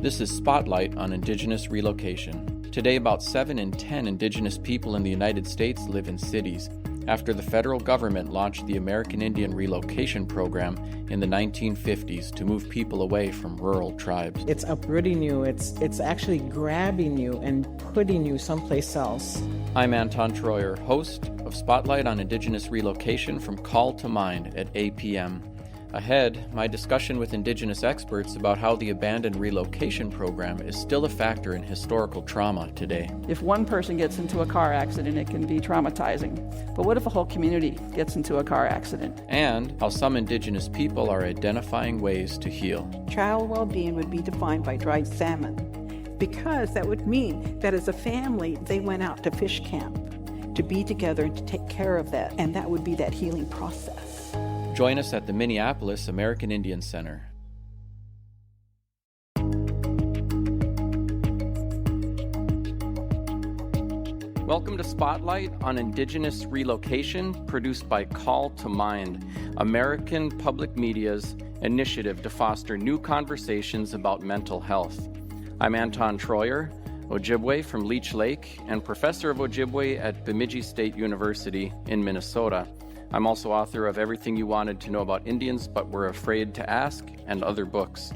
This is Spotlight on Indigenous Relocation. Today, about 7 in 10 Indigenous people in the United States live in cities, after the federal government launched the American Indian Relocation Program in the 1950s to move people away from rural tribes. It's uprooting you, it's actually grabbing you and putting you someplace else. I'm Anton Treuer, host of Spotlight on Indigenous Relocation from Call to Mind at 8 p.m. Ahead, my discussion with Indigenous experts about how the abandoned relocation program is still a factor in historical trauma today. If one person gets into a car accident, it can be traumatizing. But what if a whole community gets into a car accident? And how some Indigenous people are identifying ways to heal. Child well-being would be defined by dried salmon, because that would mean that as a family, they went out to fish camp to be together and to take care of that, and that would be that healing process. Join us at the Minneapolis American Indian Center. Welcome to Spotlight on Indigenous Relocation, produced by Call to Mind, American Public Media's initiative to foster new conversations about mental health. I'm Anton Treuer, Ojibwe from Leech Lake and professor of Ojibwe at Bemidji State University in Minnesota. I'm also author of Everything You Wanted to Know About Indians But Were Afraid to Ask and other books.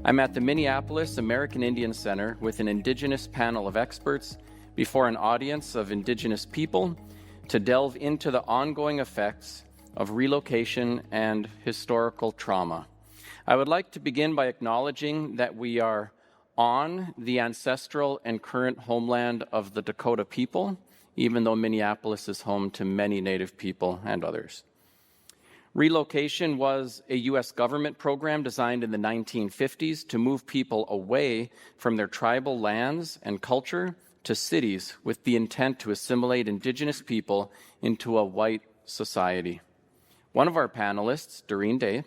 I'm at the Minneapolis American Indian Center with an Indigenous panel of experts before an audience of Indigenous people to delve into the ongoing effects of relocation and historical trauma. I would like to begin by acknowledging that we are on the ancestral and current homeland of the Dakota people, even though Minneapolis is home to many Native people and others. Relocation was a U.S. government program designed in the 1950s to move people away from their tribal lands and culture to cities with the intent to assimilate Indigenous people into a white society. One of our panelists, Doreen Day,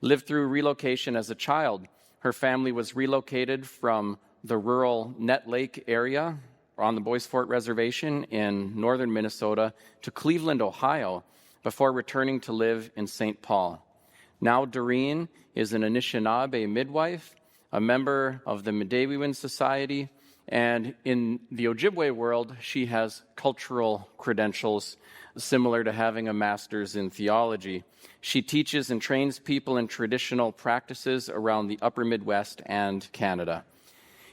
lived through relocation as a child. Her family was relocated from the rural Net Lake area on the Bois Forte Reservation in northern Minnesota to Cleveland, Ohio, before returning to live in St. Paul. Now Doreen is an Anishinaabe midwife, a member of the Medewiwin Society, and in the Ojibwe world, she has cultural credentials similar to having a master's in theology. She teaches and trains people in traditional practices around the upper Midwest and Canada.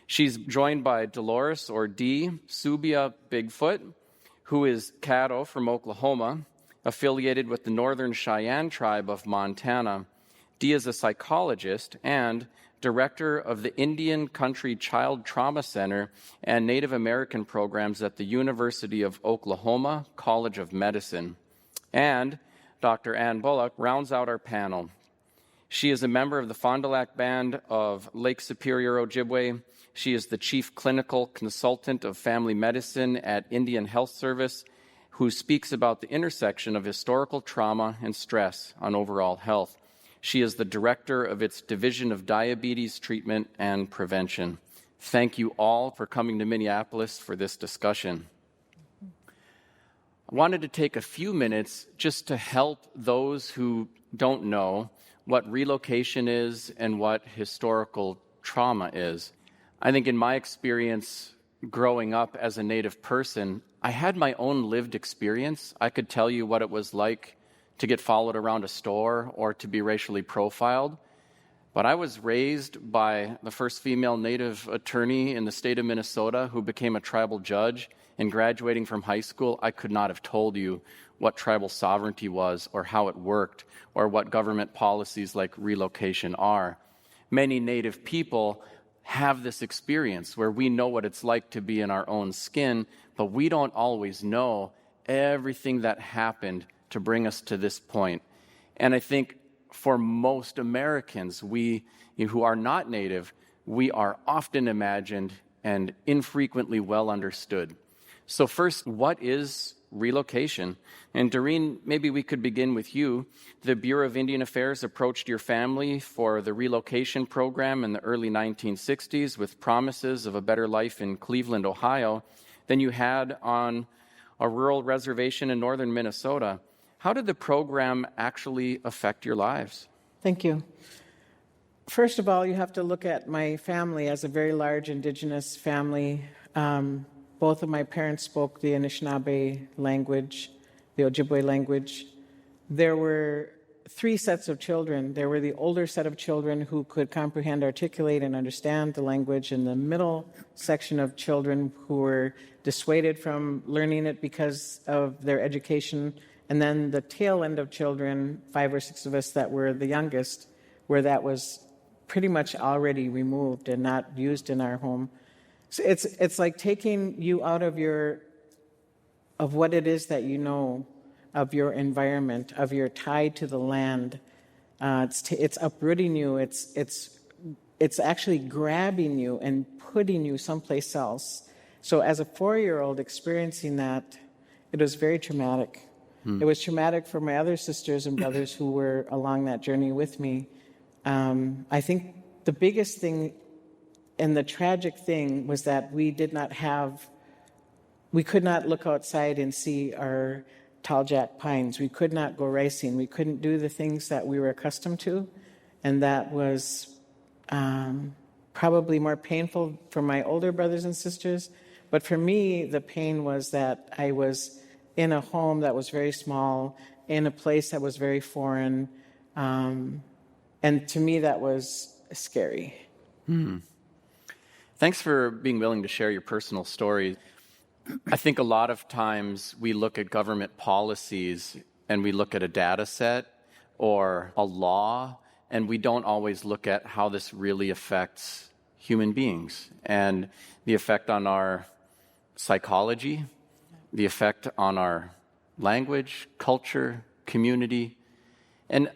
She's joined by Dolores, or Dee, Subia Bigfoot, who is Caddo from Oklahoma, affiliated with the Northern Cheyenne tribe of Montana. Dee is a psychologist and director of the Indian Country Child Trauma Center and Native American programs at the University of Oklahoma College of Medicine. And Dr. Ann Bullock rounds out our panel. She is a member of the Fond du Lac Band of Lake Superior Ojibwe. She is the chief clinical consultant of family medicine at Indian Health Service, who speaks about the intersection of historical trauma and stress on overall health. She is the director of its Division of Diabetes Treatment and Prevention. Thank you all for coming to Minneapolis for this discussion. I wanted to take a few minutes just to help those who don't know what relocation is and what historical trauma is. I think in my experience growing up as a Native person, I had my own lived experience. I could tell you what it was like to get followed around a store or to be racially profiled. But I was raised by the first female Native attorney in the state of Minnesota who became a tribal judge, and graduating from high school, I could not have told you what tribal sovereignty was or how it worked or what government policies like relocation are. Many Native people have this experience where we know what it's like to be in our own skin, but we don't always know everything that happened to bring us to this point. And I think for most Americans, we who are not Native, we are often imagined and infrequently well understood. So first, what is relocation? And Doreen, maybe we could begin with you. The Bureau of Indian Affairs approached your family for the relocation program in the early 1960s with promises of a better life in Cleveland, Ohio, than you had on a rural reservation in northern Minnesota. How did the program actually affect your lives? Thank you. First of all, you have to look at my family as a very large Indigenous family. Both of my parents spoke the Anishinaabe language, the Ojibwe language. There were 3 sets of children. There were the older set of children who could comprehend, articulate, and understand the language, and the middle section of children who were dissuaded from learning it because of their education, and then the tail end of children, 5 or 6 of us that were the youngest, where that was pretty much already removed and not used in our home. So it's like taking you out of what it is that you know, of your environment, of your tie to the land. It's uprooting you. It's actually grabbing you and putting you someplace else. So as a 4-year-old experiencing that, it was very traumatic. It was traumatic for my other sisters and brothers who were along that journey with me. I think the biggest thing and the tragic thing was that we could not look outside and see our tall jack pines. We could not go racing. We couldn't do the things that we were accustomed to. And that was probably more painful for my older brothers and sisters. But for me, the pain was that I was in a home that was very small, in a place that was very foreign. And to me, that was scary. Thanks for being willing to share your personal story. I think a lot of times we look at government policies and we look at a data set or a law, and we don't always look at how this really affects human beings and the effect on our psychology, the effect on our language, culture, community. And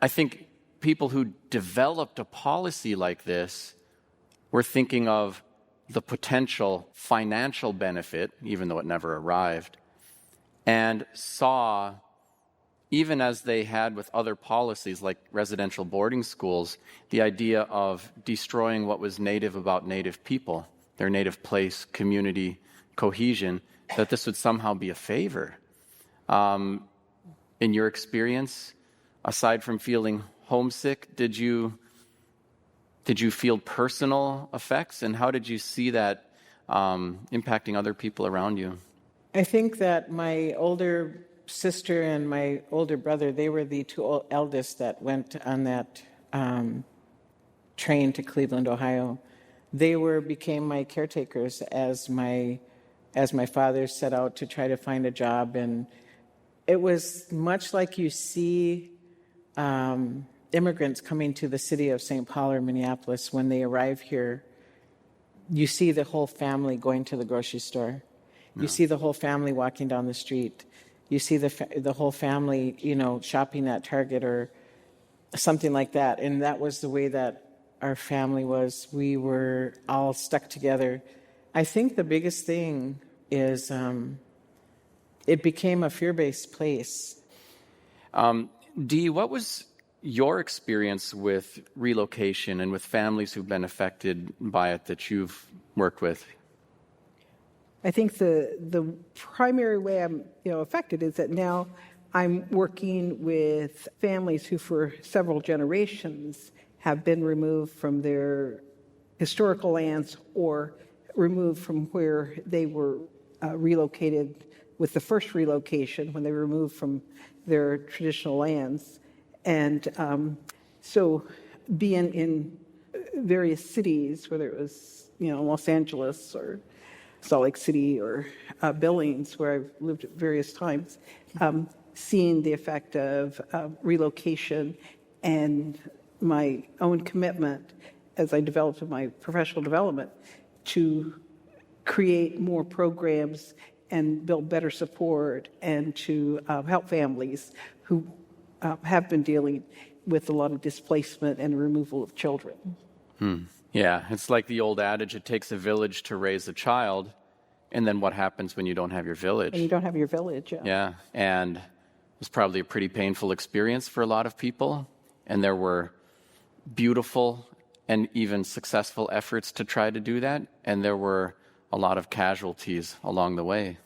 I think people who developed a policy like this were thinking of the potential financial benefit, even though it never arrived, and saw, even as they had with other policies like residential boarding schools, the idea of destroying what was native about Native people, their native place, community, cohesion, that this would somehow be a favor. In your experience, aside from feeling homesick, did you feel personal effects, and how did you see that impacting other people around you? I think that my older sister and my older brother, they were the 2 eldest that went on that train to Cleveland, Ohio. They became my caretakers as my father set out to try to find a job. And it was much like you see immigrants coming to the city of St. Paul or Minneapolis. When they arrive here, you see the whole family going to the grocery store. You see the whole family walking down the street. You see the whole family, shopping at Target or something like that. And that was the way that our family was. We were all stuck together. I think the biggest thing is it became a fear-based place. Dee, what was your experience with relocation and with families who've been affected by it that you've worked with? I think the primary way I'm affected is that now I'm working with families who for several generations have been removed from their historical lands or removed from where they were relocated with the first relocation when they were removed from their traditional lands. And so being in various cities, whether it was Los Angeles or Salt Lake City or Billings, where I've lived at various times, seeing the effect of relocation and my own commitment as I developed in my professional development to create more programs and build better support and to help families who have been dealing with a lot of displacement and removal of children. Yeah, it's like the old adage, it takes a village to raise a child, and then what happens when you don't have your village? And you don't have your village, yeah. Yeah, and it was probably a pretty painful experience for a lot of people, and there were beautiful and even successful efforts to try to do that, and there were a lot of casualties along the way.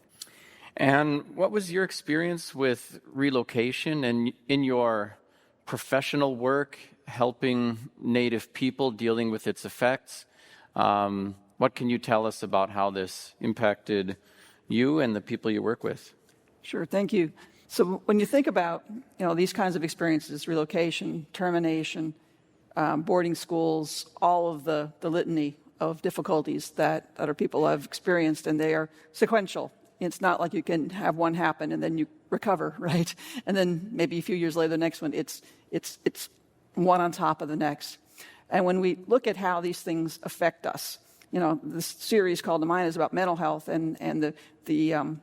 And what was your experience with relocation? And in your professional work, helping Native people dealing with its effects. What can you tell us about how this impacted you and the people you work with? Sure, thank you. So when you think about these kinds of experiences, relocation, termination, boarding schools, all of the litany of difficulties that other people have experienced, and they are sequential. It's not like you can have one happen and then you recover, right? And then maybe a few years later, the next one, it's one on top of the next. And when we look at how these things affect us, this series called The Mind is about mental health and the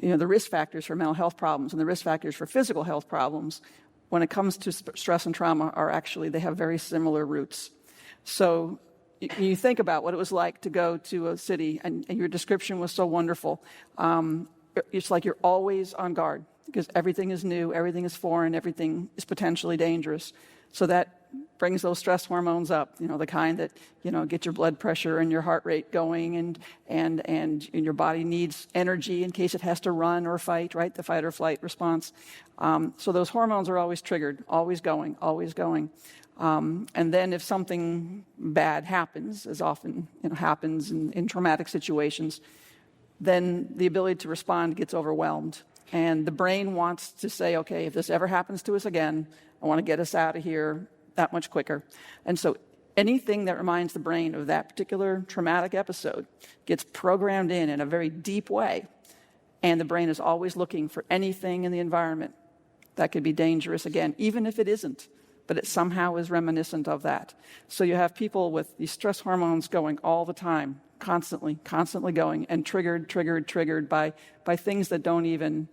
risk factors for mental health problems and the risk factors for physical health problems. When it comes to stress and trauma, they have very similar roots. So you think about what it was like to go to a city, and your description was so wonderful. It's like you're always on guard because everything is new, everything is foreign, everything is potentially dangerous. So that brings those stress hormones up, the kind that, get your blood pressure and your heart rate going, and your body needs energy in case it has to run or fight, right? The fight or flight response. So those hormones are always triggered, always going, always going. And then if something bad happens, as often happens in traumatic situations, then the ability to respond gets overwhelmed. And the brain wants to say, okay, if this ever happens to us again, I want to get us out of here that much quicker. And so anything that reminds the brain of that particular traumatic episode gets programmed in a very deep way. And the brain is always looking for anything in the environment that could be dangerous again, even if it isn't, but it somehow is reminiscent of that. So you have people with these stress hormones going all the time, constantly going, and triggered by things that don't even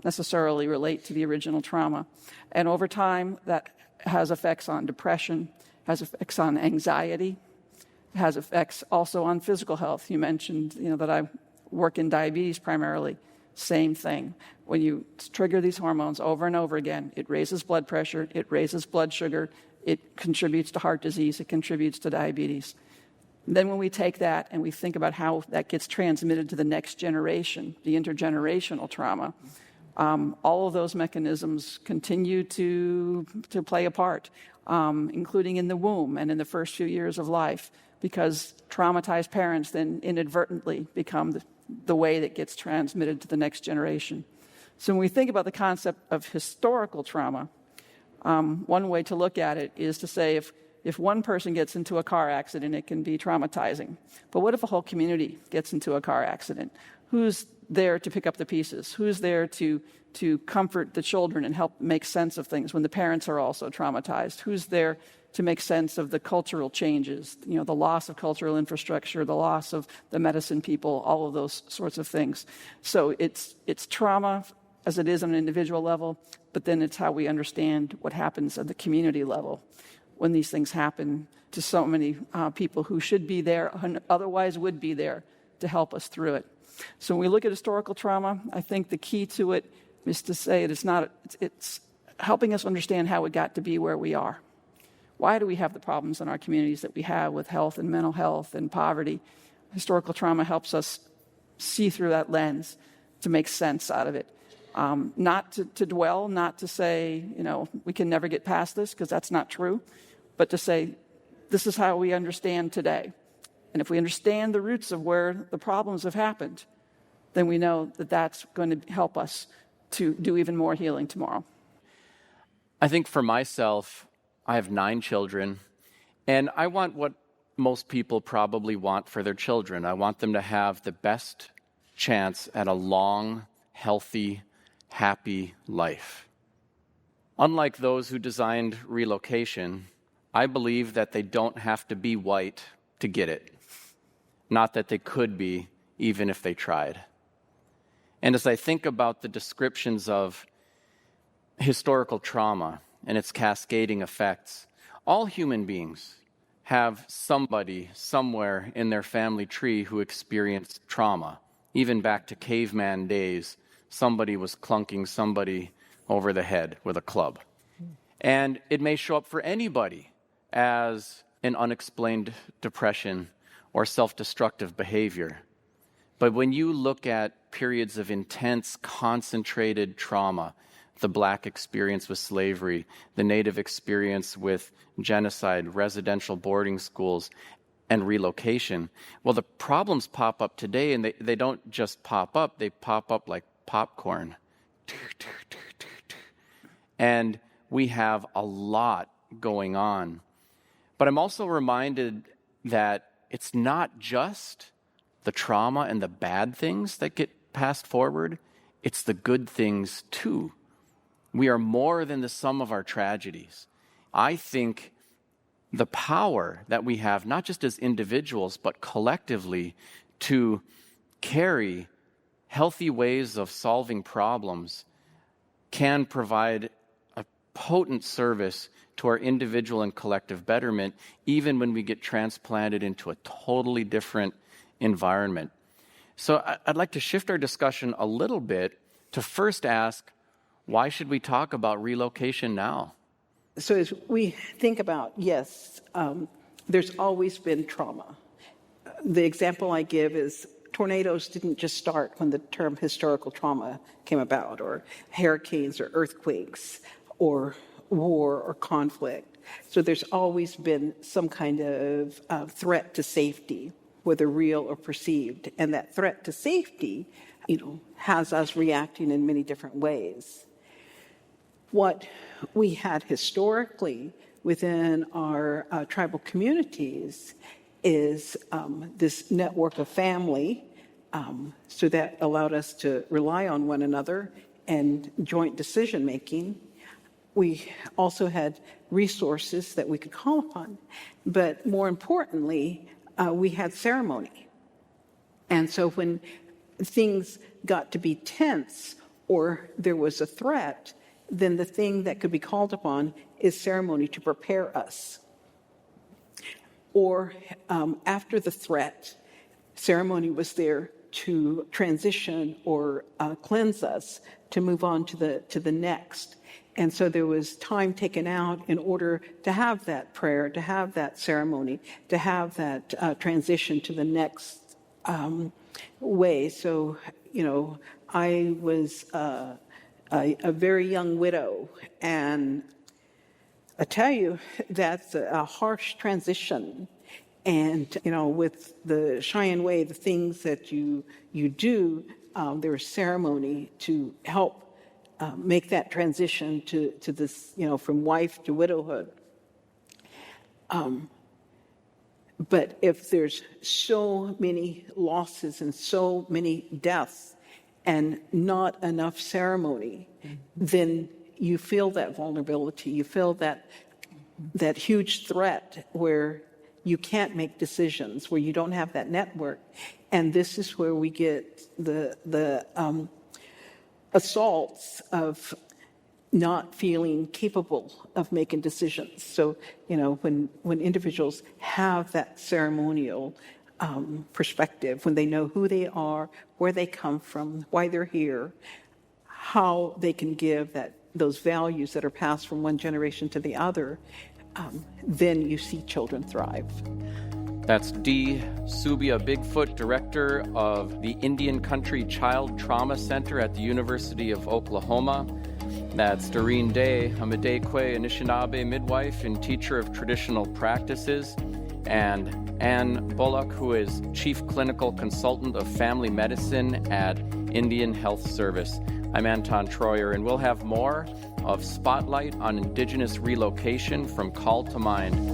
necessarily relate to the original trauma. And over time, that has effects on depression, has effects on anxiety, has effects also on physical health. You mentioned, that I work in diabetes primarily. Same thing. When you trigger these hormones over and over again, it raises blood pressure, it raises blood sugar, it contributes to heart disease, it contributes to diabetes. Then when we take that and we think about how that gets transmitted to the next generation, the intergenerational trauma, all of those mechanisms continue to play a part, including in the womb and in the first few years of life, because traumatized parents then inadvertently become the way that gets transmitted to the next generation. So when we think about the concept of historical trauma, one way to look at it is to say if one person gets into a car accident, it can be traumatizing. But what if a whole community gets into a car accident? Who's there to pick up the pieces? Who's there to comfort the children and help make sense of things when the parents are also traumatized? Who's there to make sense of the cultural changes, the loss of cultural infrastructure, the loss of the medicine people, all of those sorts of things? So it's trauma as it is on an individual level, but then it's how we understand what happens at the community level when these things happen to so many people who should be there and otherwise would be there to help us through it. So when we look at historical trauma, I think the key to it is to say it's helping us understand how we got to be where we are. Why do we have the problems in our communities that we have with health and mental health and poverty? Historical trauma helps us see through that lens to make sense out of it. Not to dwell, not to say, we can never get past this, because that's not true, but to say, this is how we understand today. And if we understand the roots of where the problems have happened, then we know that that's going to help us to do even more healing tomorrow. I think for myself, I have 9 children, and I want what most people probably want for their children. I want them to have the best chance at a long, healthy, happy life. Unlike those who designed relocation, I believe that they don't have to be white to get it. Not that they could be, even if they tried. And as I think about the descriptions of historical trauma and its cascading effects, all human beings have somebody somewhere in their family tree who experienced trauma. Even back to caveman days, somebody was clunking somebody over the head with a club. And it may show up for anybody as an unexplained depression or self-destructive behavior. But when you look at periods of intense, concentrated trauma the Black experience with slavery, the Native experience with genocide, residential boarding schools, and relocation. Well, the problems pop up today, and they don't just pop up, they pop up like popcorn. And we have a lot going on. But I'm also reminded that it's not just the trauma and the bad things that get passed forward, it's the good things too. We are more than the sum of our tragedies. I think the power that we have, not just as individuals, but collectively, to carry healthy ways of solving problems can provide a potent service to our individual and collective betterment, even when we get transplanted into a totally different environment. So I'd like to shift our discussion a little bit to first ask, why should we talk about relocation now? So as we think about, yes, there's always been trauma. The example I give is tornadoes didn't just start when the term historical trauma came about, or hurricanes or earthquakes or war or conflict. So there's always been some kind of threat to safety, whether real or perceived. And that threat to safety, has us reacting in many different ways. What we had historically within our tribal communities is this network of family, so that allowed us to rely on one another and joint decision making. We also had resources that we could call upon, but more importantly, we had ceremony. And so when things got to be tense or there was a threat, then the thing that could be called upon is ceremony to prepare us. Or after the threat, ceremony was there to transition or cleanse us to move on to the next. And so there was time taken out in order to have that prayer, to have that ceremony, to have that transition to the next way. So, I was a very young widow, and I tell you, that's a harsh transition. And, with the Cheyenne way, the things that you do, there's ceremony to help make that transition to this, from wife to widowhood. But if there's so many losses and so many deaths and not enough ceremony, then you feel that vulnerability. You feel that huge threat where you can't make decisions, where you don't have that network. And this is where we get the assaults of not feeling capable of making decisions. So, when individuals have that ceremonial perspective, when they know who they are, where they come from, why they're here, how they can give those values that are passed from one generation to the other, then you see children thrive. That's Dee Subia Bigfoot, director of the Indian Country Child Trauma Center at the University of Oklahoma. That's Doreen Day, a Midekwe Anishinaabe midwife and teacher of traditional practices, and Ann Bullock, who is Chief Clinical Consultant of Family Medicine at Indian Health Service. I'm Anton Treuer, and we'll have more of Spotlight on Indigenous Relocation from Call to Mind.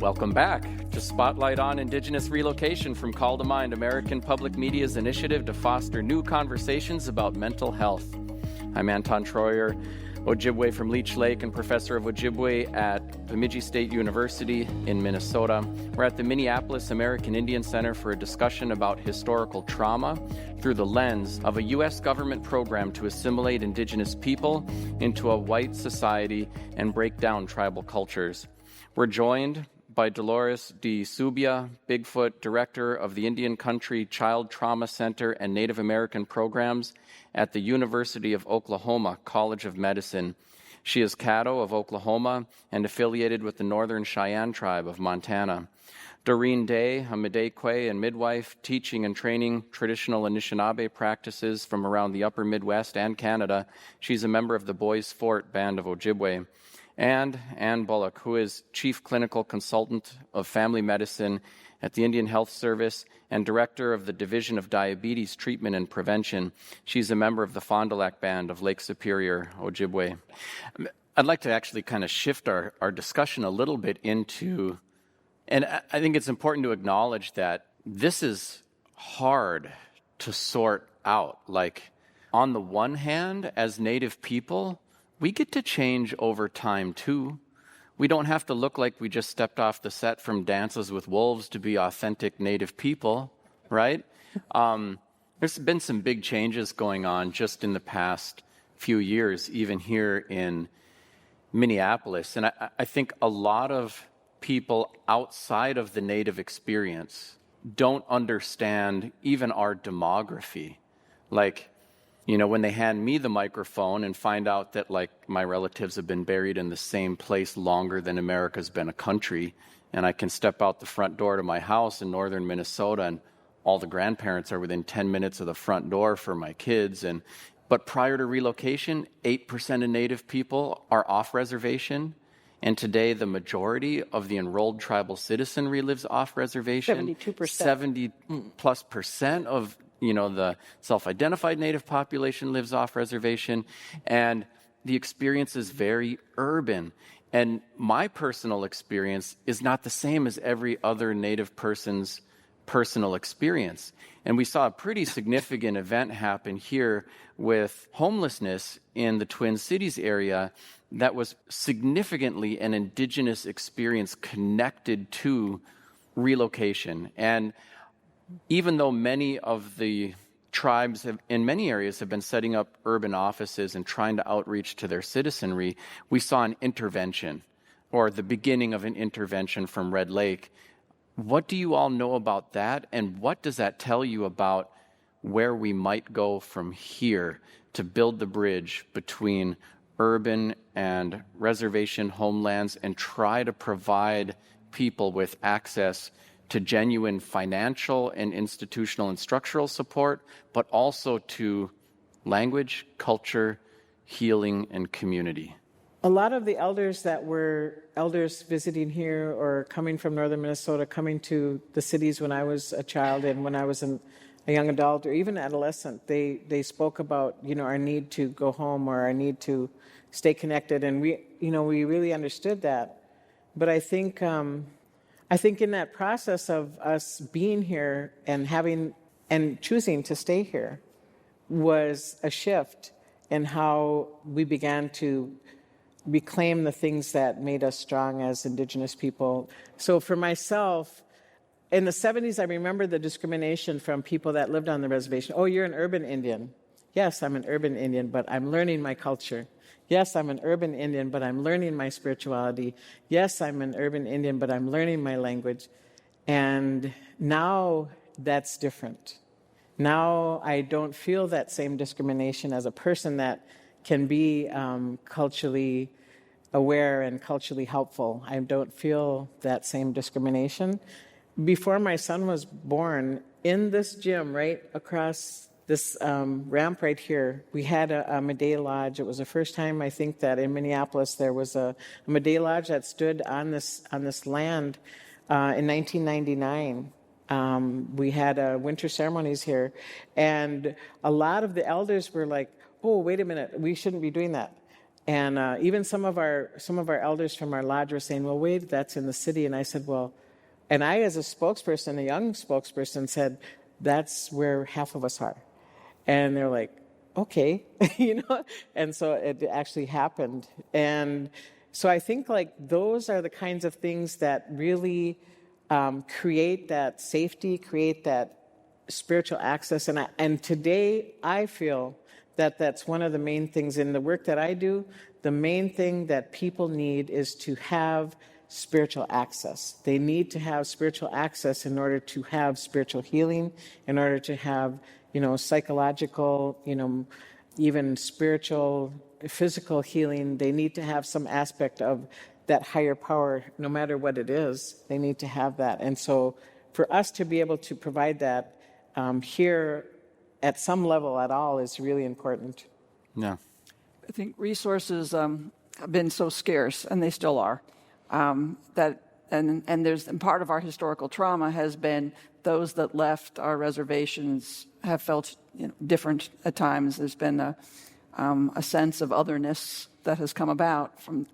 Welcome back to Spotlight on Indigenous Relocation from Call to Mind, American Public Media's initiative to foster new conversations about mental health. I'm Anton Treuer, Ojibwe from Leech Lake and professor of Ojibwe at Bemidji State University in Minnesota. We're at the Minneapolis American Indian Center for a discussion about historical trauma through the lens of a U.S. government program to assimilate Indigenous people into a white society and break down tribal cultures. We're joined by Dolores D. Subia, Bigfoot, Director of the Indian Country Child Trauma Center and Native American Programs at the University of Oklahoma College of Medicine. She is Caddo of Oklahoma and affiliated with the Northern Cheyenne Tribe of Montana. Doreen Day, a Midekwe and midwife, teaching and training traditional Anishinaabe practices from around the upper Midwest and Canada. She's a member of the Boys Fort Band of Ojibwe. And Ann Bullock, who is Chief Clinical Consultant of Family Medicine at the Indian Health Service and Director of the Division of Diabetes Treatment and Prevention. She's a member of the Fond du Lac Band of Lake Superior, Ojibwe. I'd like to actually kind of shift our discussion a little bit into, and I think it's important to acknowledge that this is hard to sort out. Like, on the one hand, as Native people, we get to change over time, too. We don't have to look like we just stepped off the set from Dances with Wolves to be authentic Native people, right? There's been some big changes going on just in the past few years, even here in Minneapolis. And I think a lot of people outside of the Native experience don't understand even our demography. Like, you know, when they hand me the microphone and find out that, like, my relatives have been buried in the same place longer than America's been a country, and I can step out the front door to my house in northern Minnesota, and all the grandparents are within 10 minutes of the front door for my kids. But prior to relocation, 8% of Native people are off reservation, and today the majority of the enrolled tribal citizenry lives off reservation. 72%. 70+% of the self-identified Native population lives off reservation, and the experience is very urban. And my personal experience is not the same as every other Native person's personal experience. And we saw a pretty significant event happen here with homelessness in the Twin Cities area that was significantly an Indigenous experience connected to relocation. And even though many of the tribes in many areas have been setting up urban offices and trying to outreach to their citizenry, we saw an intervention, or the beginning of an intervention from Red Lake. What do you all know about that, and what does that tell you about where we might go from here to build the bridge between urban and reservation homelands and try to provide people with access to genuine financial and institutional and structural support, but also to language, culture, healing, and community? A lot of the elders that were elders visiting here or coming from northern Minnesota, coming to the cities when I was a child and when I was a young adult or even adolescent, they spoke about, our need to go home or our need to stay connected. And we really understood that. But I think in that process of us being here and having and choosing to stay here was a shift in how we began to reclaim the things that made us strong as Indigenous people. So for myself, in the 70s, I remember the discrimination from people that lived on the reservation. Oh, you're an urban Indian. Yes, I'm an urban Indian, but I'm learning my culture. Yes, I'm an urban Indian, but I'm learning my spirituality. Yes, I'm an urban Indian, but I'm learning my language. And now that's different. Now I don't feel that same discrimination as a person that can be culturally aware and culturally helpful. I don't feel that same discrimination. Before my son was born, in this gym right across this ramp right here, we had a Médé Lodge. It was the first time, I think, that in Minneapolis there was a Médé Lodge that stood on this land in 1999. We had winter ceremonies here, and a lot of the elders were like, oh, wait a minute, we shouldn't be doing that. And even some of our elders from our lodge were saying, well, wait, that's in the city. And I said, well, and I, as a spokesperson, a young spokesperson, said, that's where half of us are. And they're like, okay, and so it actually happened. And so I think like those are the kinds of things that really create that safety, create that spiritual access. And today I feel that that's one of the main things in the work that I do. The main thing that people need is to have spiritual access. They need to have spiritual access in order to have spiritual healing, in order to have, psychological, even spiritual, physical healing. They need to have some aspect of that higher power, no matter what it is. They need to have that. And so for us to be able to provide that here at some level at all is really important. Yeah. I think resources have been so scarce, and they still are, and part of our historical trauma has been those that left our reservations have felt different at times. There's been a sense of otherness that has come about from,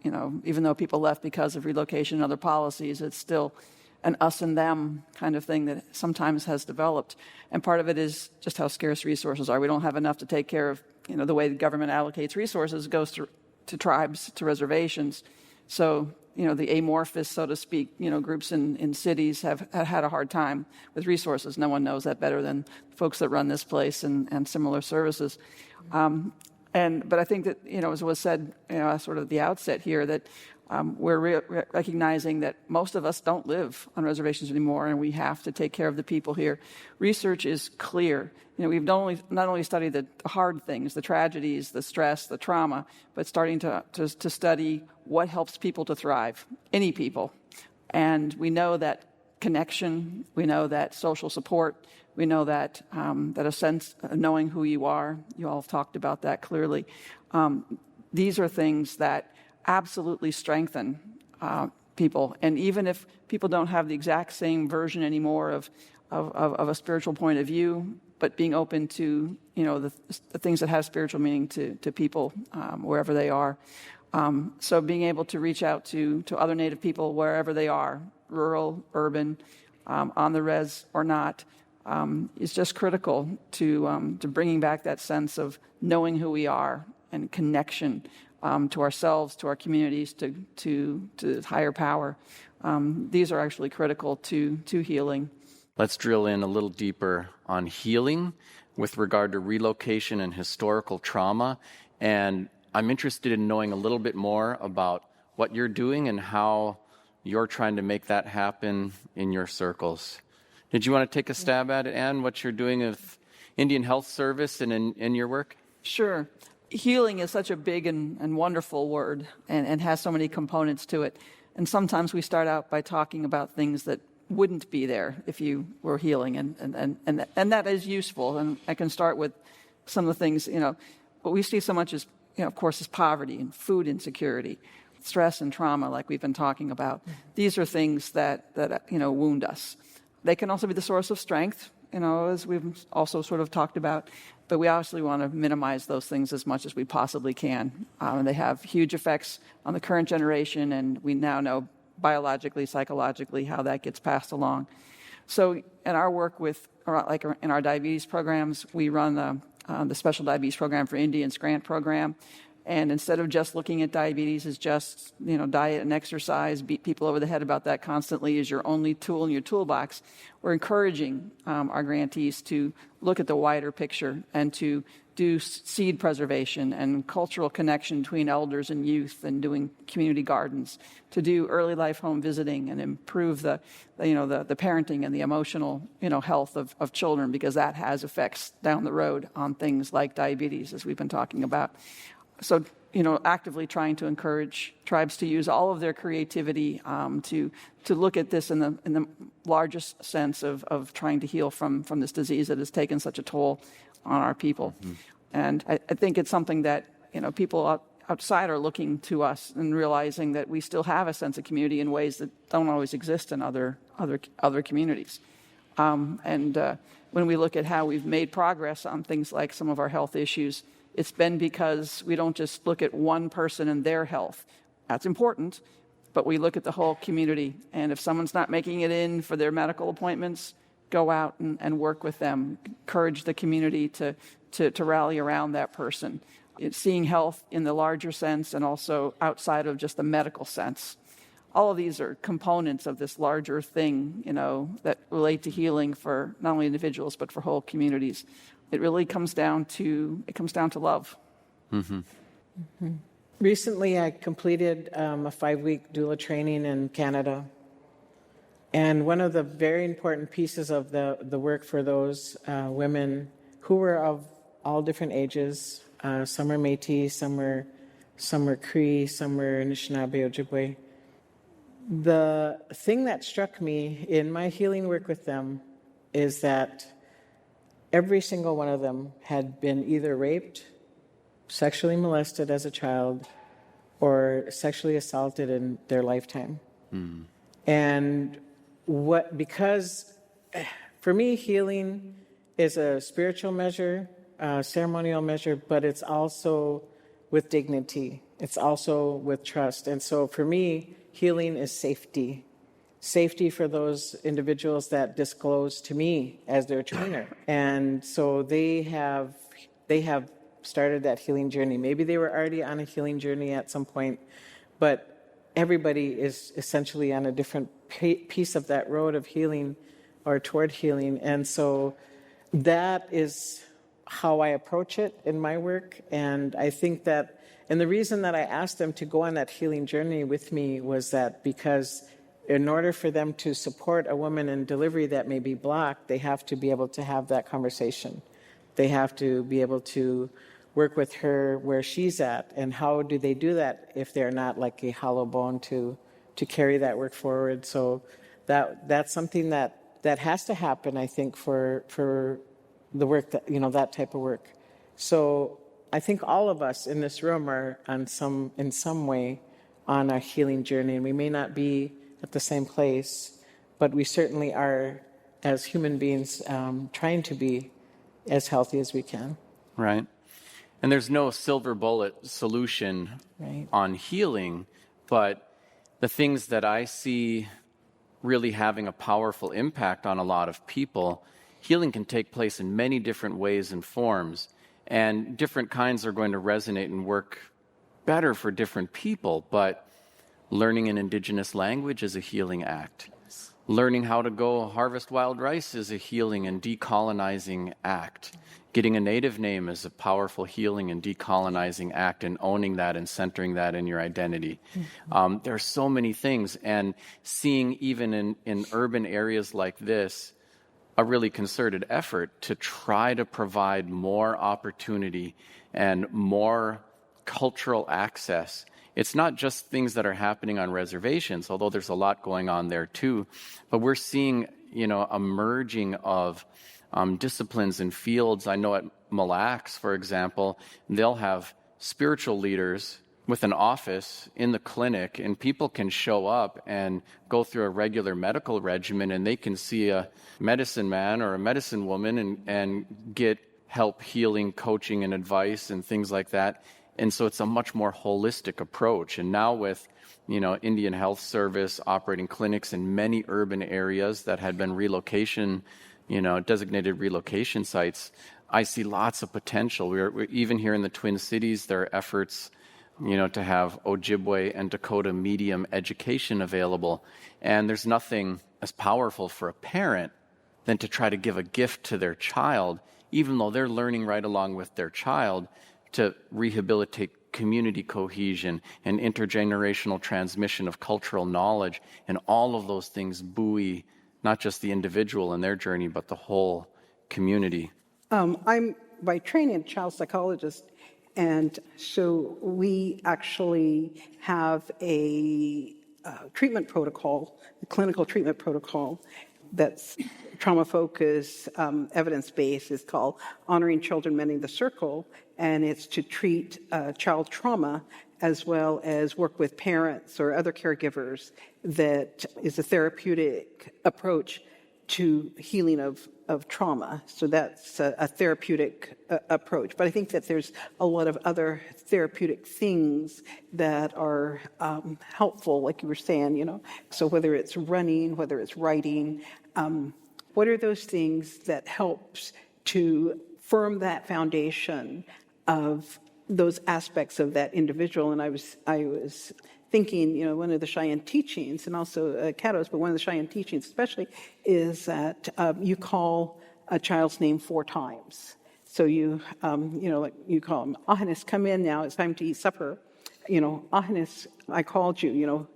even though people left because of relocation and other policies, it's still an us and them kind of thing that sometimes has developed. And part of it is just how scarce resources are. We don't have enough to take care of, the way the government allocates resources goes to tribes, to reservations. So, the amorphous, so to speak, groups in cities have had a hard time with resources. No one knows that better than folks that run this place and similar services. But I think that, as was said, sort of at the outset here, that we're recognizing that most of us don't live on reservations anymore, and we have to take care of the people here. Research is clear. We've not only studied the hard things, the tragedies, the stress, the trauma, but starting to study what helps people to thrive, any people. And we know that connection, we know that social support, we know that that a sense of knowing who you are. You all have talked about that clearly. These are things that absolutely strengthen people. And even if people don't have the exact same version anymore of a spiritual point of view, but being open to the things that have spiritual meaning to people wherever they are. So being able to reach out to other Native people wherever they are, rural, urban, on the res or not, is just critical to bringing back that sense of knowing who we are and connection to ourselves, to our communities, to higher power. These are actually critical to healing. Let's drill in a little deeper on healing with regard to relocation and historical trauma. And I'm interested in knowing a little bit more about what you're doing and how you're trying to make that happen in your circles. Did you want to take a stab at it, Ann, what you're doing with Indian Health Service and in your work? Sure. Healing is such a big and wonderful word and has so many components to it. And sometimes we start out by talking about things that wouldn't be there if you were healing, and that is useful. And I can start with some of the things, what we see so much is, of course, is poverty and food insecurity, stress and trauma, like we've been talking about. These are things that wound us. They can also be the source of strength, as we've also sort of talked about. But we obviously want to minimize those things as much as we possibly can. They have huge effects on the current generation, and we now know biologically, psychologically, how that gets passed along. So in our work like in our diabetes programs, we run the Special Diabetes Program for Indians grant program. And instead of just looking at diabetes as just, diet and exercise, beat people over the head about that constantly as your only tool in your toolbox, we're encouraging our grantees to look at the wider picture and to do seed preservation and cultural connection between elders and youth and doing community gardens, to do early life home visiting and improve the parenting and the emotional, health of children, because that has effects down the road on things like diabetes, as we've been talking about. So, actively trying to encourage tribes to use all of their creativity to look at this in the largest sense of trying to heal from this disease that has taken such a toll on our people. Mm-hmm. And I think it's something that, people outside are looking to us and realizing that we still have a sense of community in ways that don't always exist in other communities. When we look at how we've made progress on things like some of our health issues, it's been because we don't just look at one person and their health. That's important, but we look at the whole community. And if someone's not making it in for their medical appointments, go out and work with them, encourage the community to rally around that person. It's seeing health in the larger sense and also outside of just the medical sense. All of these are components of this larger thing, that relate to healing for not only individuals but for whole communities. It really comes down to love. Mm-hmm. Mm-hmm. Recently, I completed a 5-week doula training in Canada. And one of the very important pieces of the work for those women who were of all different ages, some are Métis, some are Cree, some are Anishinaabe, Ojibwe. The thing that struck me in my healing work with them is that every single one of them had been either raped, sexually molested as a child, or sexually assaulted in their lifetime. Mm. And because for me, healing is a spiritual measure, a ceremonial measure, but it's also with dignity. It's also with trust. And so for me, healing is safety. Safety for those individuals that disclose to me as their trainer. And so they have started that healing journey. Maybe they were already on a healing journey at some point, but everybody is essentially on a different piece of that road of healing or toward healing. And so that is how I approach it in my work. And I think that, and the reason that I asked them to go on that healing journey with me was that because in order for them to support a woman in delivery that may be blocked, they have to be able to have that conversation. They have to be able to work with her where she's at. And how do they do that if they're not like a hollow bone to carry that work forward? So that's something that has to happen, I think, for the work that, that type of work. So I think all of us in this room are in some way on a healing journey, and we may not be at the same place, but we certainly are, as human beings, trying to be as healthy as we can. Right. And there's no silver bullet solution on healing, but the things that I see really having a powerful impact on a lot of people, healing can take place in many different ways and forms, and different kinds are going to resonate and work better for different people. But learning an Indigenous language is a healing act. Learning how to go harvest wild rice is a healing and decolonizing act. Getting a Native name is a powerful healing and decolonizing act, and owning that and centering that in your identity. Mm-hmm. There are so many things, and seeing even in urban areas like this, a really concerted effort to try to provide more opportunity and more cultural access. It's not just things that are happening on reservations, although there's a lot going on there too, but we're seeing, a merging of disciplines and fields. I know at Mille Lacs, for example, they'll have spiritual leaders with an office in the clinic, and people can show up and go through a regular medical regimen, and they can see a medicine man or a medicine woman and get help, healing, coaching, and advice and things like that. And so it's a much more holistic approach. And now with, Indian Health Service operating clinics in many urban areas that had been designated relocation sites, I see lots of potential. We're even here in the Twin Cities, there are efforts, to have Ojibwe and Dakota medium education available. And there's nothing as powerful for a parent than to try to give a gift to their child, even though they're learning right along with their child, to rehabilitate community cohesion and intergenerational transmission of cultural knowledge. And all of those things buoy not just the individual in their journey, but the whole community. I'm by training a child psychologist, and so we actually have a treatment protocol, a clinical treatment protocol that's trauma-focused, evidence-based. It's called Honoring Children, Mending the Circle, and it's to treat child trauma as well as work with parents or other caregivers. That is a therapeutic approach to healing of trauma. So that's a therapeutic approach. But I think that there's a lot of other therapeutic things that are helpful, like you were saying, So whether it's running, whether it's writing, what are those things that helps to firm that foundation of those aspects of that individual? And I was thinking, one of the Cheyenne teachings, and also Caddo's, but one of the Cheyenne teachings especially, is that you call a child's name 4 times. So you call them, Ahanis, come in now, it's time to eat supper. Ahanis, I called you,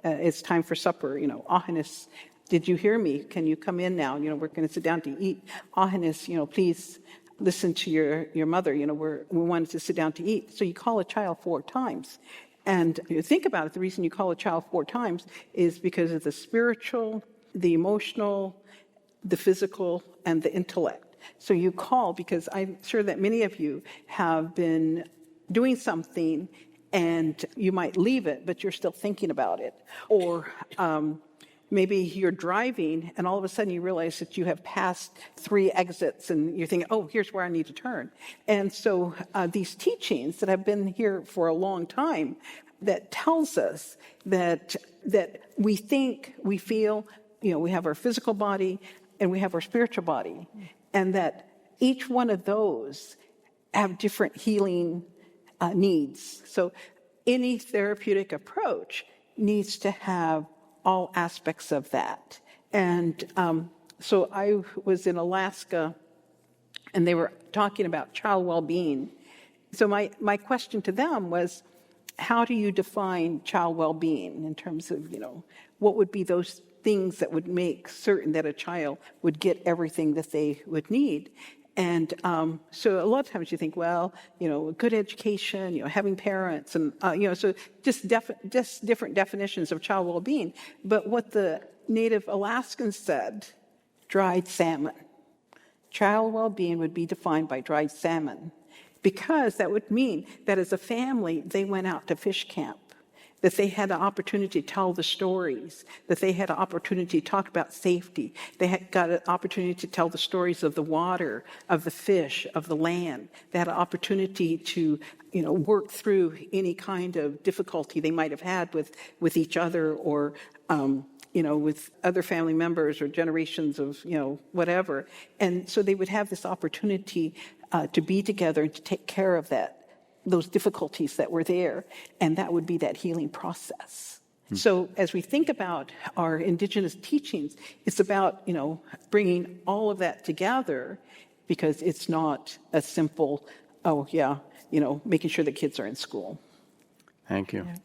it's time for supper. Ahanis, did you hear me? Can you come in now? We're going to sit down to eat. Ahanis, please listen to your mother. We wanted to sit down to eat. So you call a child 4 times. And you think about it, the reason you call a child 4 times is because of the spiritual, the emotional, the physical, and the intellect. So you call because I'm sure that many of you have been doing something and you might leave it, but you're still thinking about it. Or maybe you're driving and all of a sudden you realize that you have passed 3 exits and you're thinking, oh, here's where I need to turn. And so these teachings that have been here for a long time that tells us that we think, we feel, we have our physical body and we have our spiritual body, and that each one of those have different healing needs. So any therapeutic approach needs to have all aspects of that. And so I was in Alaska, and they were talking about child well-being. So my question to them was, how do you define child well-being in terms of, what would be those things that would make certain that a child would get everything that they would need? And so a lot of times you think, well, good education, having parents, and so just different definitions of child well-being. But what the native Alaskans said, dried salmon. Child well-being would be defined by dried salmon, because that would mean that as a family they went out to fish camp, that they had an opportunity to tell the stories, that they had an opportunity to talk about safety. They had got an opportunity to tell the stories of the water, of the fish, of the land. They had an opportunity to, work through any kind of difficulty they might have had with each other or, with other family members or generations of, whatever. And so they would have this opportunity to be together and to take care of those difficulties that were there, and that would be that healing process. So as we think about our Indigenous teachings, it's about, bringing all of that together, because it's not a simple, making sure the kids are in school. Thank you. Yeah.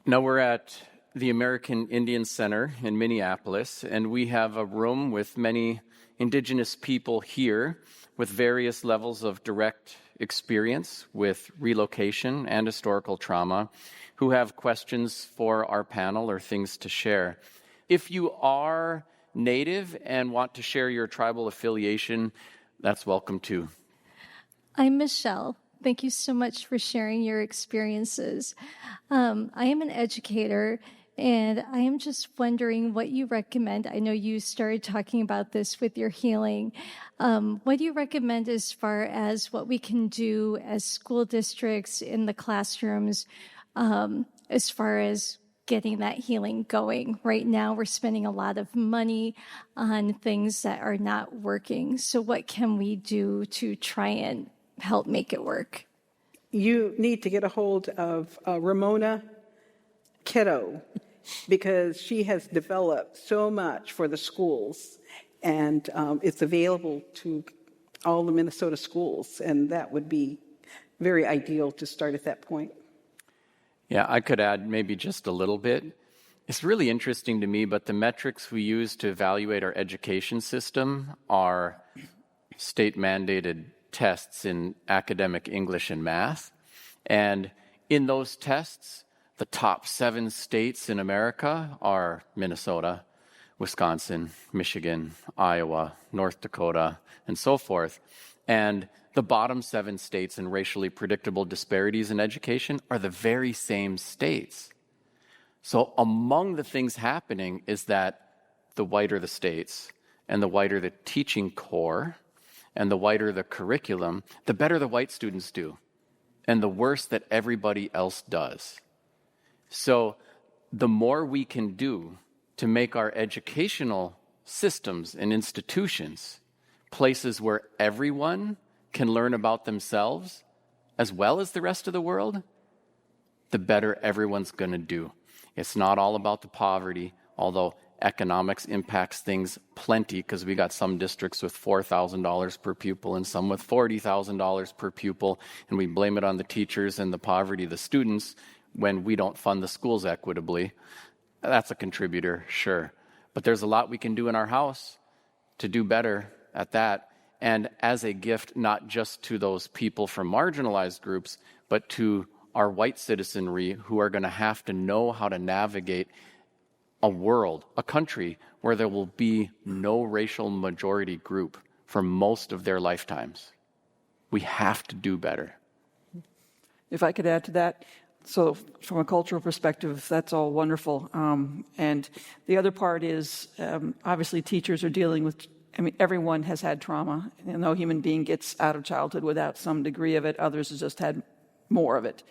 Now we're at the American Indian Center in Minneapolis, and we have a room with many Indigenous people here with various levels of direct experience with relocation and historical trauma, who have questions for our panel or things to share. If you are Native and want to share your tribal affiliation, that's welcome too. I'm Michelle. Thank you so much for sharing your experiences. I am an educator, and I am just wondering what you recommend. I know you started talking about this with your healing. What do you recommend as far as what we can do as school districts in the classrooms as far as getting that healing going? Right now, we're spending a lot of money on things that are not working. So what can we do to try and help make it work? You need to get a hold of Ramona Kiddo, because she has developed so much for the schools, and it's available to all the Minnesota schools, and that would be very ideal to start at that point. Yeah, I could add maybe just a little bit. It's really interesting to me, but the metrics we use to evaluate our education system are state-mandated tests in academic English and math. And in those tests, the top 7 states in America are Minnesota, Wisconsin, Michigan, Iowa, North Dakota, and so forth. And the bottom 7 states in racially predictable disparities in education are the very same states. So among the things happening is that the whiter the states, and the whiter the teaching core, and the whiter the curriculum, the better the white students do, and the worse that everybody else does. So the more we can do to make our educational systems and institutions places where everyone can learn about themselves as well as the rest of the world, the better everyone's going to do. It's not all about the poverty, although economics impacts things plenty, because we got some districts with $4,000 per pupil and some with $40,000 per pupil, and we blame it on the teachers and the poverty of the students when we don't fund the schools equitably. That's a contributor, sure. But there's a lot we can do in our house to do better at that. And as a gift, not just to those people from marginalized groups, but to our white citizenry who are going to have to know how to navigate a world, a country where there will be no racial majority group for most of their lifetimes. We have to do better. If I could add to that, so from a cultural perspective, that's all wonderful. And the other part is, obviously teachers are dealing with, everyone has had trauma. No human being gets out of childhood without some degree of it. Others have just had more of it.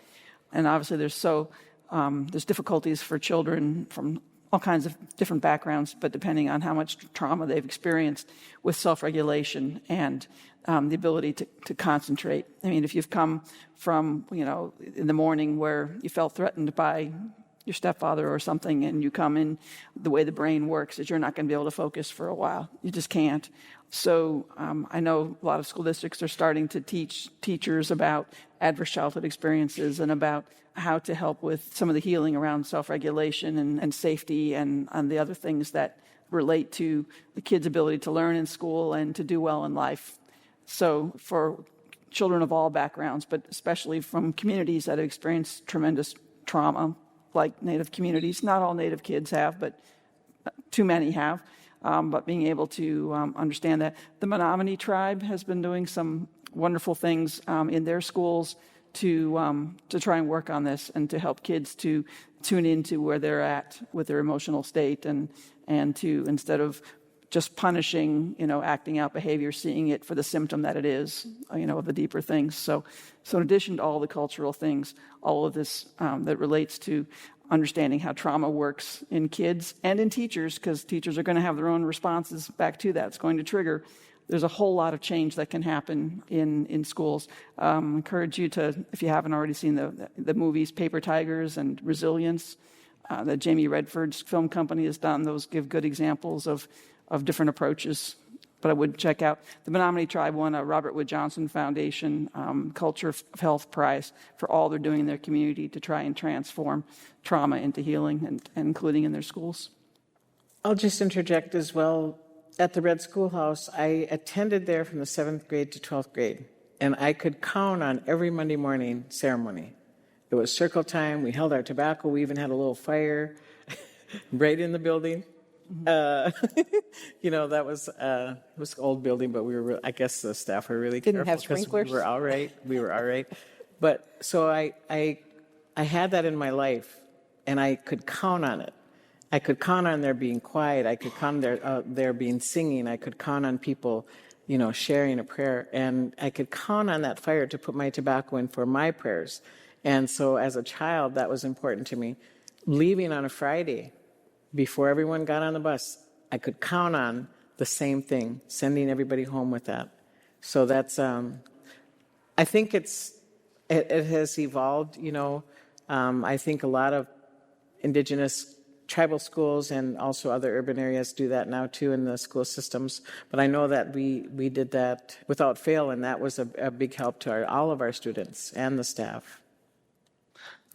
And obviously there's difficulties for children from all kinds of different backgrounds, but depending on how much trauma they've experienced, with self-regulation and the ability to concentrate. If you've come from, in the morning where you felt threatened by your stepfather or something, and you come in, the way the brain works is you're not going to be able to focus for a while. You just can't. So I know a lot of school districts are starting to teach teachers about adverse childhood experiences and about how to help with some of the healing around self-regulation and safety and the other things that relate to the kids' ability to learn in school and to do well in life. So for children of all backgrounds, but especially from communities that have experienced tremendous trauma, like Native communities, not all Native kids have, but too many have, but being able to understand that. The Menominee tribe has been doing some wonderful things in their schools to try and work on this and to help kids to tune into where they're at with their emotional state and to, instead of just punishing, acting out behavior, seeing it for the symptom that it is, of the deeper things. So in addition to all the cultural things, all of this that relates to understanding how trauma works in kids and in teachers, because teachers are going to have their own responses back to that. It's going to trigger. There's a whole lot of change that can happen in schools. Encourage you to, if you haven't already seen the movies Paper Tigers and Resilience that Jamie Redford's film company has done. Those give good examples of different approaches. But I would check out the Menominee Tribe won a Robert Wood Johnson Foundation Culture of Health Prize for all they're doing in their community to try and transform trauma into healing, and including in their schools. I'll just interject as well. At the Red Schoolhouse, I attended there from the 7th grade to 12th grade, and I could count on every Monday morning ceremony. It was circle time. We held our tobacco. We even had a little fire right in the building. That was it was an old building, but we were I guess the staff were really Didn't careful have sprinklers. We were all right. But so I had that in my life, and I could count on it. I could count on there being quiet. I could count on there being singing. I could count on people, sharing a prayer, and I could count on that fire to put my tobacco in for my prayers. And so, as a child, that was important to me. Leaving on a Friday, before everyone got on the bus, I could count on the same thing, sending everybody home with that. So that's, I think it has evolved, I think a lot of Indigenous tribal schools and also other urban areas do that now too in the school systems. But I know that we did that without fail, and that was a big help to all of our students and the staff.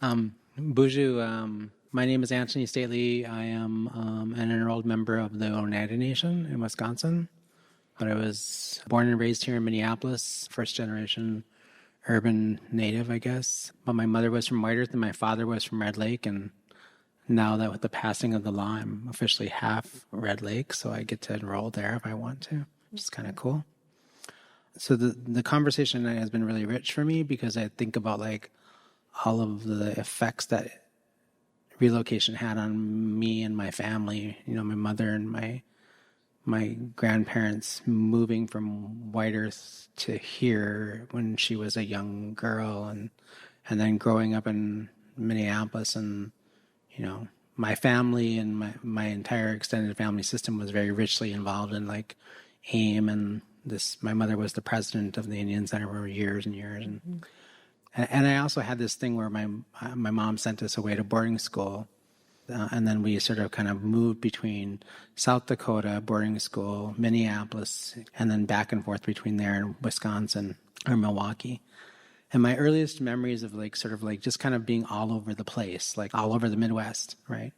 Buju, my name is Anthony Stately. I am an enrolled member of the Oneida Nation in Wisconsin. But I was born and raised here in Minneapolis, first generation urban native, I guess. But my mother was from White Earth and my father was from Red Lake. And now that with the passing of the law, I'm officially half Red Lake, so I get to enroll there if I want to, which is kind of cool. So the conversation tonight has been really rich for me because I think about all of the effects that relocation had on me and my family. You know, my mother and my grandparents moving from White Earth to here when she was a young girl, and then growing up in Minneapolis, and you know, my family and my entire extended family system was very richly involved in like AIM, and this. My mother was the president of the Indian Center for years and years, and I also had this thing where my mom sent us away to boarding school. And then we sort of kind of moved between South Dakota, boarding school, Minneapolis, and then back and forth between there and Wisconsin or Milwaukee. And my earliest memories of like sort of like just kind of being all over the place, like all over the Midwest, right?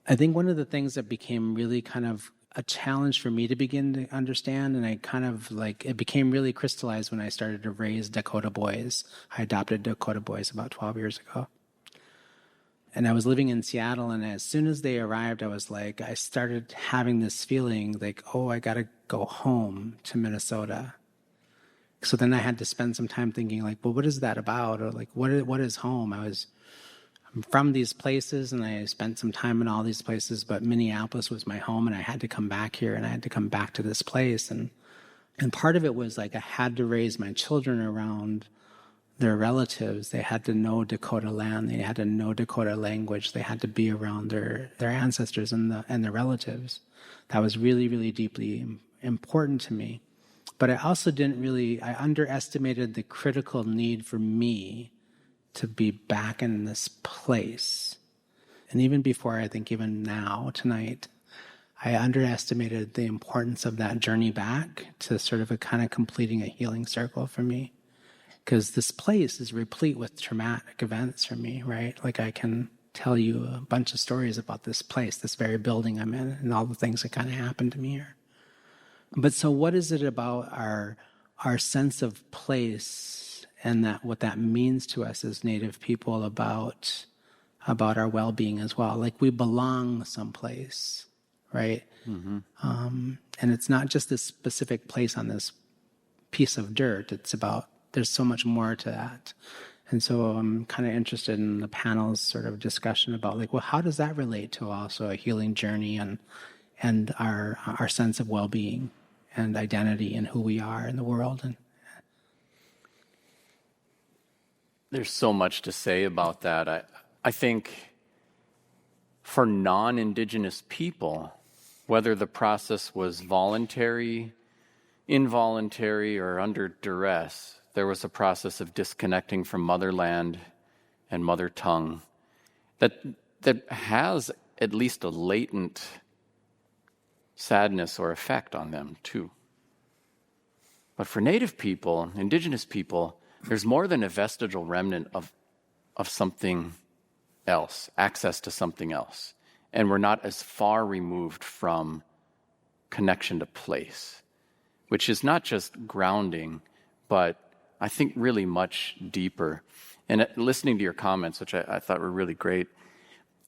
I think one of the things that became really kind of a challenge for me to begin to understand, and I kind of like, it became really crystallized when I started to raise Dakota boys. I adopted Dakota boys about 12 years ago. And I was living in Seattle, and as soon as they arrived, I started having this feeling like, oh, I got to go home to Minnesota. So then I had to spend some time thinking like, well, what is that about? Or like, what is home? I'm from these places, and I spent some time in all these places, but Minneapolis was my home, and I had to come back here, and I had to come back to this place. And part of it was like I had to raise my children around their relatives. They had to know Dakota land. They had to know Dakota language. They had to be around their ancestors and their relatives. That was really, really deeply important to me. But I also I underestimated the critical need for me to be back in this place. And even before, I think even now, tonight, I underestimated the importance of that journey back to sort of a kind of completing a healing circle for me. Because this place is replete with traumatic events for me, right? Like I can tell you a bunch of stories about this place, this very building I'm in, and all the things that kind of happened to me here. But so what is it about our sense of place and that what that means to us as Native people about our well-being as well? Like we belong someplace, right? Mm-hmm. And it's not just this specific place on this piece of dirt. It's about there's so much more to that. And so I'm kind of interested in the panel's sort of discussion about like, well, how does that relate to also a healing journey and our sense of well-being and identity and who we are in the world? And there's so much to say about that. I think for non-Indigenous people, whether the process was voluntary, involuntary, or under duress, there was a process of disconnecting from motherland and mother tongue that has at least a latent sadness or effect on them too. But for Native people, Indigenous people, there's more than a vestigial remnant of something else, access to something else. And we're not as far removed from connection to place, which is not just grounding, but I think really much deeper. And listening to your comments, which I thought were really great,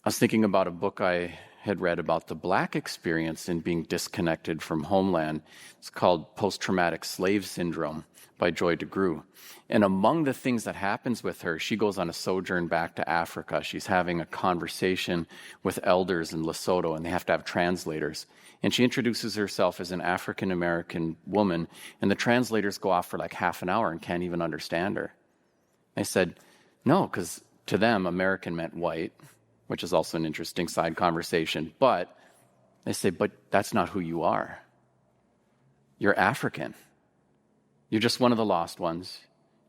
I was thinking about a book I had read about the Black experience in being disconnected from homeland. It's called Post-Traumatic Slave Syndrome by Joy DeGruy. And among the things that happens with her, she goes on a sojourn back to Africa. She's having a conversation with elders in Lesotho, and they have to have translators. And she introduces herself as an African-American woman, and the translators go off for like half an hour and can't even understand her. I said, no, because to them, American meant white, which is also an interesting side conversation. But they say, but that's not who you are. You're African. You're just one of the lost ones.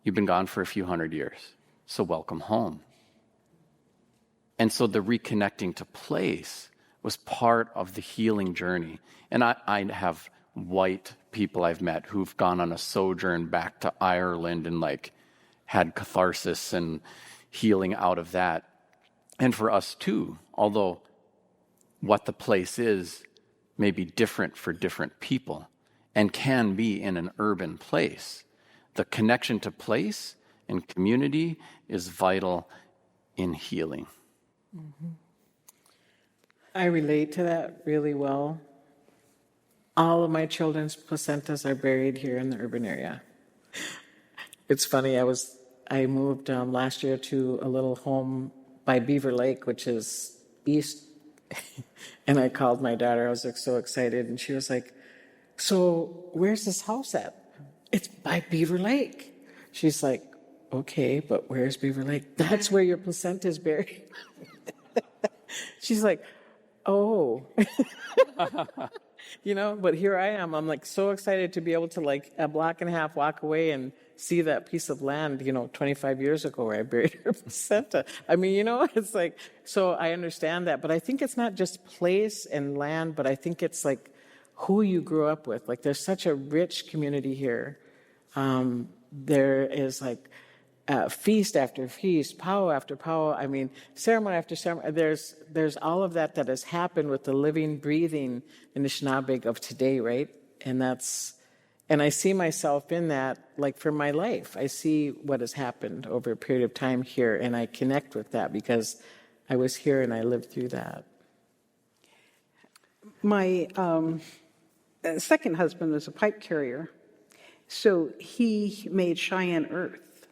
You've been gone for a few hundred years. So welcome home. And so the reconnecting to place was part of the healing journey. And I have white people I've met who've gone on a sojourn back to Ireland and like had catharsis and healing out of that. And for us too, although what the place is may be different for different people and can be in an urban place, the connection to place and community is vital in healing. Mm-hmm. I relate to that really well. All of my children's placentas are buried here in the urban area. It's funny, I moved last year to a little home by Beaver Lake, which is east. And I called my daughter. I was like so excited. And she was like, so where's this house at? It's by Beaver Lake. She's like, okay, but where's Beaver Lake? That's where your placenta is buried. She's like, oh. You know, but here I am. I'm like so excited to be able to like a block and a half walk away and see that piece of land, 25 years ago where I buried her placenta. I mean, it's like, so I understand that. But I think it's not just place and land, but I think it's like who you grew up with. Like there's such a rich community here. There is like feast after feast, powwow after powwow. I mean, ceremony after ceremony. There's all of that has happened with the living, breathing Anishinaabe of today, right? And I see myself in that, like for my life. I see what has happened over a period of time here, and I connect with that because I was here and I lived through that. My second husband was a pipe carrier, so he made Cheyenne earth.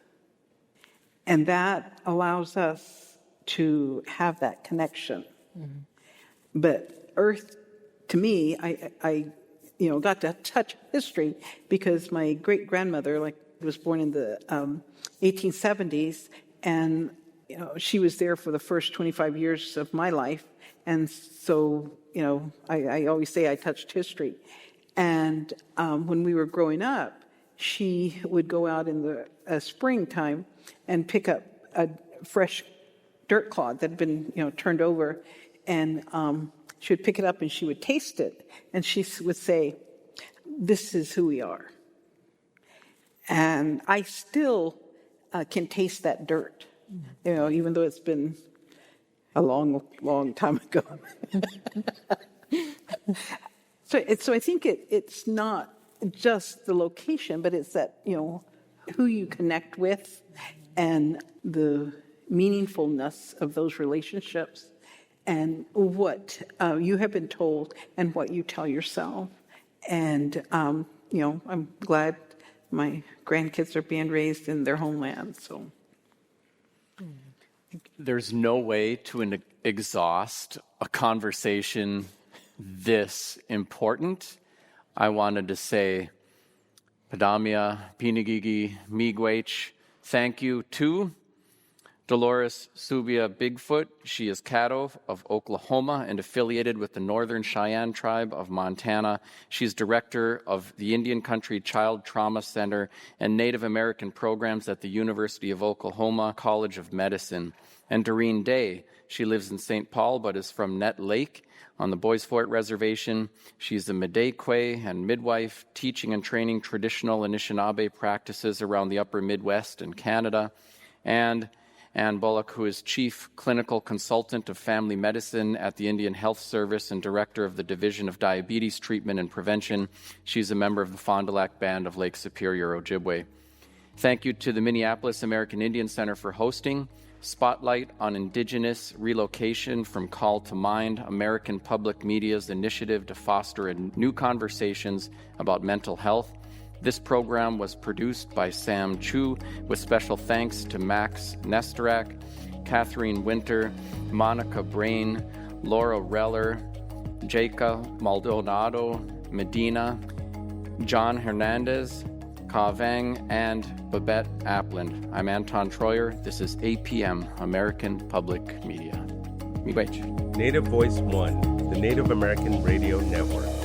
And that allows us to have that connection. Mm-hmm. But earth, to me, I got to touch history because my great-grandmother was born in the 1870s, and she was there for the first 25 years of my life. And so, I always say I touched history. And when we were growing up, she would go out in the springtime and pick up a fresh dirt clod that had been, turned over, and she would pick it up and she would taste it, and she would say, "This is who we are." And I still can taste that dirt, even though it's been a long, long time ago. So I think it's not just the location, but it's that, who you connect with and the meaningfulness of those relationships and what you have been told and what you tell yourself. And, I'm glad my grandkids are being raised in their homeland, so. There's no way to exhaust a conversation this important. I wanted to say, Padamia, Pinagigi, Miigwech, thank you to Dolores Subia Bigfoot. She is Caddo of Oklahoma and affiliated with the Northern Cheyenne Tribe of Montana. She's director of the Indian Country Child Trauma Center and Native American programs at the University of Oklahoma College of Medicine. And Doreen Day, she lives in St. Paul but is from Net Lake on the Bois Forte Reservation. She's a Midekwe and midwife, teaching and training traditional Anishinaabe practices around the upper Midwest and Canada. And Ann Bullock, who is Chief Clinical Consultant of Family Medicine at the Indian Health Service and Director of the Division of Diabetes Treatment and Prevention. She's a member of the Fond du Lac Band of Lake Superior, Ojibwe. Thank you to the Minneapolis American Indian Center for hosting Spotlight on Indigenous Relocation from Call to Mind, American Public Media's initiative to foster new conversations about mental health. This program was produced by Sam Chu, with special thanks to Max Nestorak, Catherine Winter, Monica Brain, Laura Reller, Jacob Maldonado Medina, John Hernandez, Ka Vang, and Babette Apland. I'm Anton Treuer. This is APM, American Public Media. Miigwech. Native Voice One, the Native American Radio Network.